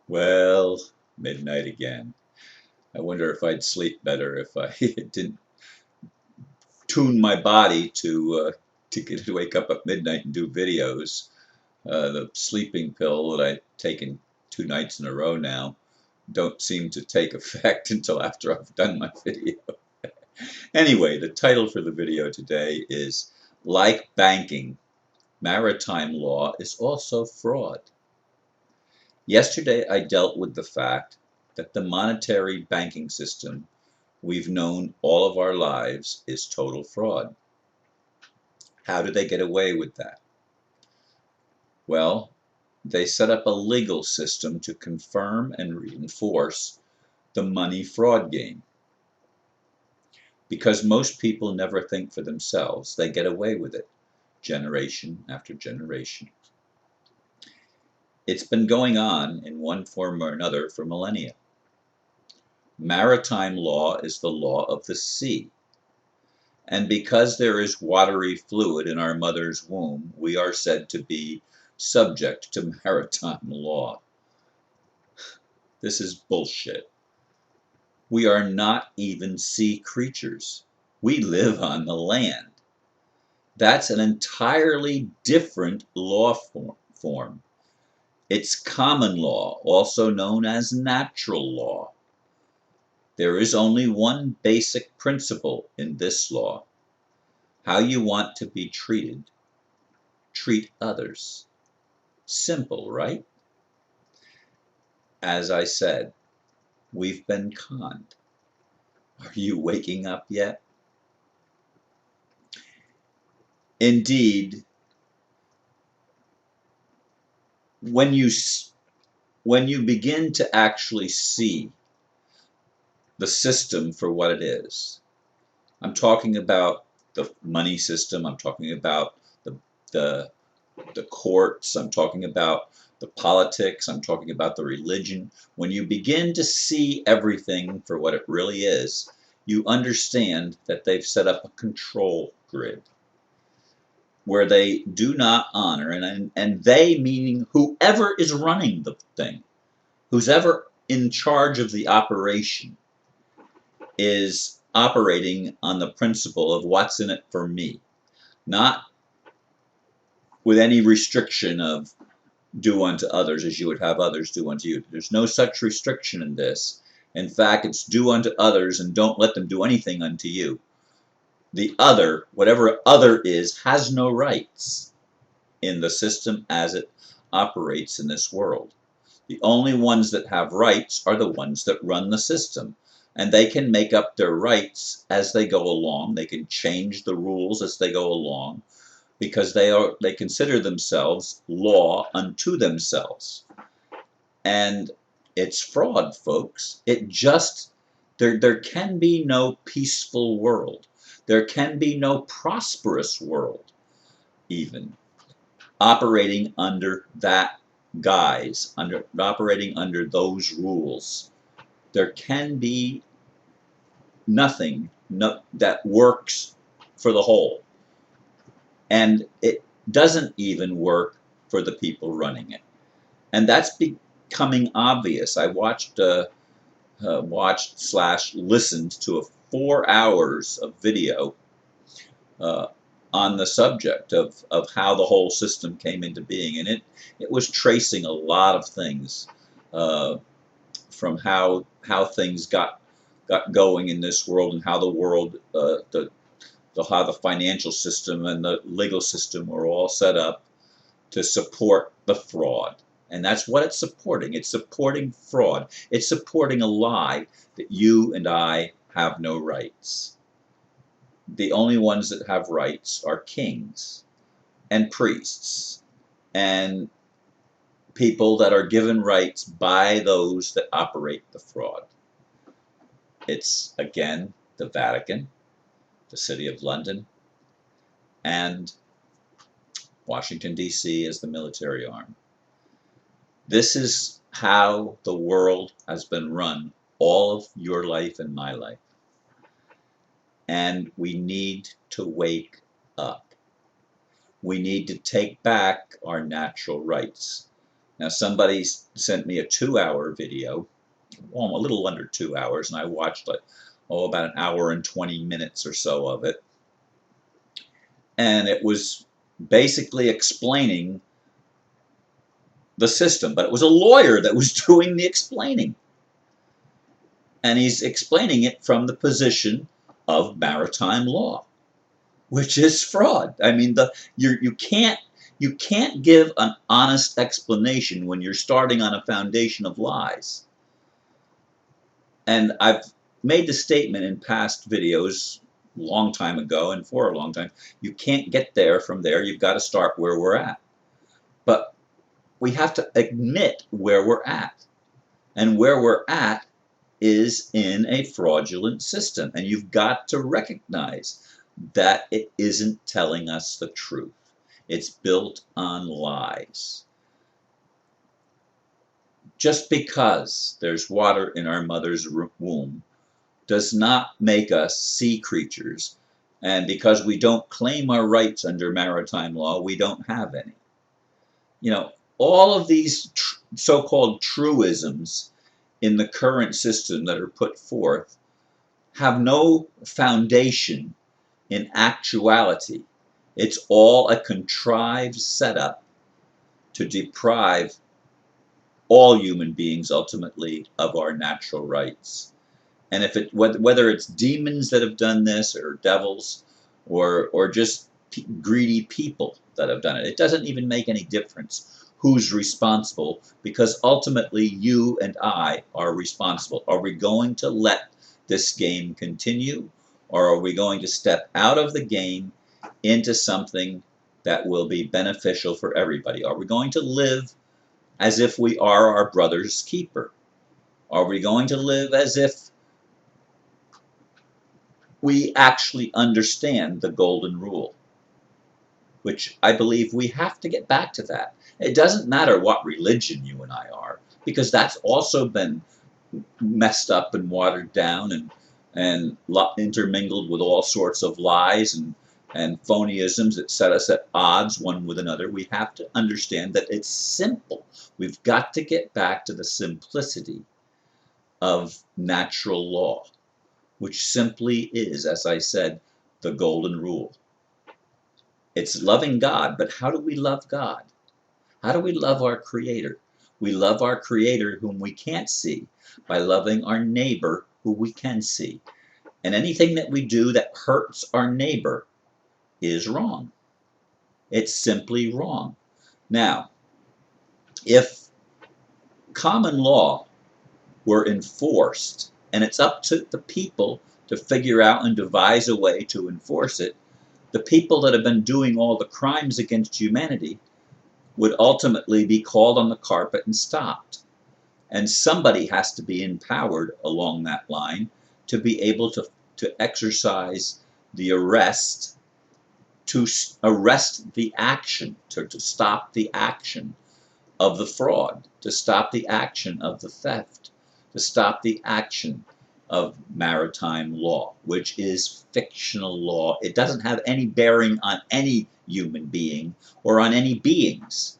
Well, midnight again. I wonder if I'd sleep better if I didn't tune my body to get to wake up at midnight and do videos. The sleeping pill that I've taken 2 nights in a row now don't seem to take effect until after I've done my video. Anyway, the title for the video today is Like Banking, Maritime Law is Also Fraud. Yesterday I dealt with the fact that the monetary banking system we've known all of our lives is total fraud. How do they get away with that? Well, they set up a legal system to confirm and reinforce the money fraud game. Because most people never think for themselves, they get away with it, generation after generation. It's been going on in one form or another for millennia. Maritime law is the law of the sea. And because there is watery fluid in our mother's womb, we are said to be subject to maritime law. This is bullshit. We are not even sea creatures. We live on the land. That's an entirely different law form. It's common law, also known as natural law. There is only one basic principle in this law. How you want to be treated, treat others. Simple, right? As I said, we've been conned. Are you waking up yet? Indeed, when you begin to actually see the system for what it is, I'm talking about the money system, I'm talking about the the the courts, I'm talking about the politics, I'm talking about the religion. When you begin to see everything for what it really is, you understand that they've set up a control grid where they do not honor, and they meaning whoever is running the thing, who's ever in charge of the operation, is operating on the principle of what's in it for me, not with any restriction of do unto others as you would have others do unto you. There's no such restriction in this. In fact, it's do unto others and don't let them do anything unto you. The other, whatever other is, has no rights in the system as it operates in this world. The only ones that have rights are the ones that run the system. And they can make up their rights as they go along. They can change the rules as they go along because they consider themselves law unto themselves. And it's fraud, folks. It just there can be no peaceful world. There can be no prosperous world even operating under that guise, operating under those rules. There can be nothing that works for the whole. And it doesn't even work for the people running it. And that's becoming obvious. I watched / listened to 4 hours of video uh, on the subject of how the whole system came into being. And it was tracing a lot of things uh, from how things got going in this world and how the world, how the financial system and the legal system were all set up to support the fraud. And that's what it's supporting. It's supporting fraud. It's supporting a lie that you and I have no rights. The only ones that have rights are kings and priests and people that are given rights by those that operate the fraud. It's, again, the Vatican, the City of London, and Washington, D.C. as the military arm. This is how the world has been run all of your life and my life. And we need to wake up. We need to take back our natural rights. Now somebody sent me a 2-hour video, well, a little under 2 hours, and I watched like, about an hour and 20 minutes or so of it. And it was basically explaining the system, but it was a lawyer that was doing the explaining. And he's explaining it from the position of maritime law, which is fraud. I mean, you can't give an honest explanation when you're starting on a foundation of lies. And I've made the statement in past videos a long time ago and for a long time, you can't get there from there. You've got to start where we're at. But we have to admit where we're at. And where we're at is in a fraudulent system. And you've got to recognize that it isn't telling us the truth. It's built on lies. Just because there's water in our mother's womb does not make us sea creatures. And because we don't claim our rights under maritime law, we don't have any. You know, all of these so-called truisms in the current system that are put forth have no foundation in actuality. It's all a contrived setup to deprive all human beings ultimately of our natural rights. And if it whether it's demons that have done this or devils or just greedy people that have done it, it doesn't even make any difference who's responsible, because ultimately you and I are responsible. Are we going to let this game continue, or are we going to step out of the game into something that will be beneficial for everybody? Are we going to live as if we are our brother's keeper? Are we going to live as if we actually understand the golden rule? Which I believe we have to get back to that. It doesn't matter what religion you and I are, because that's also been messed up and watered down and intermingled with all sorts of lies and phonyisms that set us at odds one with another. We have to understand that it's simple. We've got to get back to the simplicity of natural law, which simply is, as I said, the golden rule. It's loving God, but how do we love God? How do we love our Creator? We love our Creator whom we can't see by loving our neighbor who we can see. And anything that we do that hurts our neighbor is wrong. It's simply wrong. Now, if common law were enforced, and it's up to the people to figure out and devise a way to enforce it, the people that have been doing all the crimes against humanity would ultimately be called on the carpet and stopped. And somebody has to be empowered along that line to be able to exercise the arrest, to arrest the action, to stop the action of the fraud, to stop the action of the theft, to stop the action of maritime law, which is fictional law. It doesn't have any bearing on any human being or on any beings.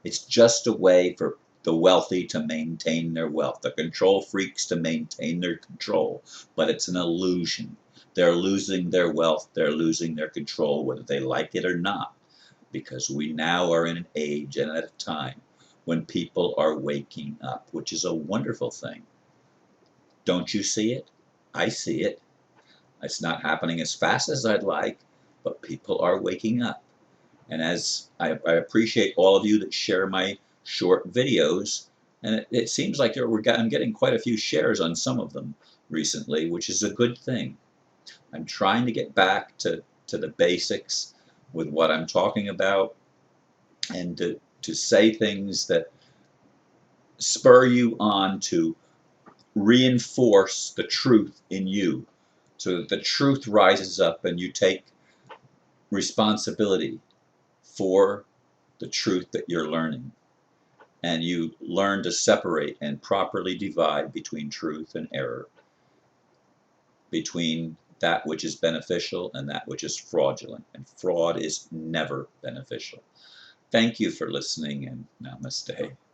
It's just a way for the wealthy to maintain their wealth, the control freaks to maintain their control, but it's an illusion. They're losing their wealth, they're losing their control, whether they like it or not, because we now are in an age and at a time when people are waking up, which is a wonderful thing. Don't you see it? I see it. It's not happening as fast as I'd like, but people are waking up. And as I appreciate all of you that share my short videos, and it seems like I'm getting quite a few shares on some of them recently, which is a good thing. I'm trying to get back to the basics with what I'm talking about, and to say things that spur you on to reinforce the truth in you, so that the truth rises up and you take responsibility for the truth that you're learning, and you learn to separate and properly divide between truth and error, between that which is beneficial and that which is fraudulent. And fraud is never beneficial. Thank you for listening, and namaste.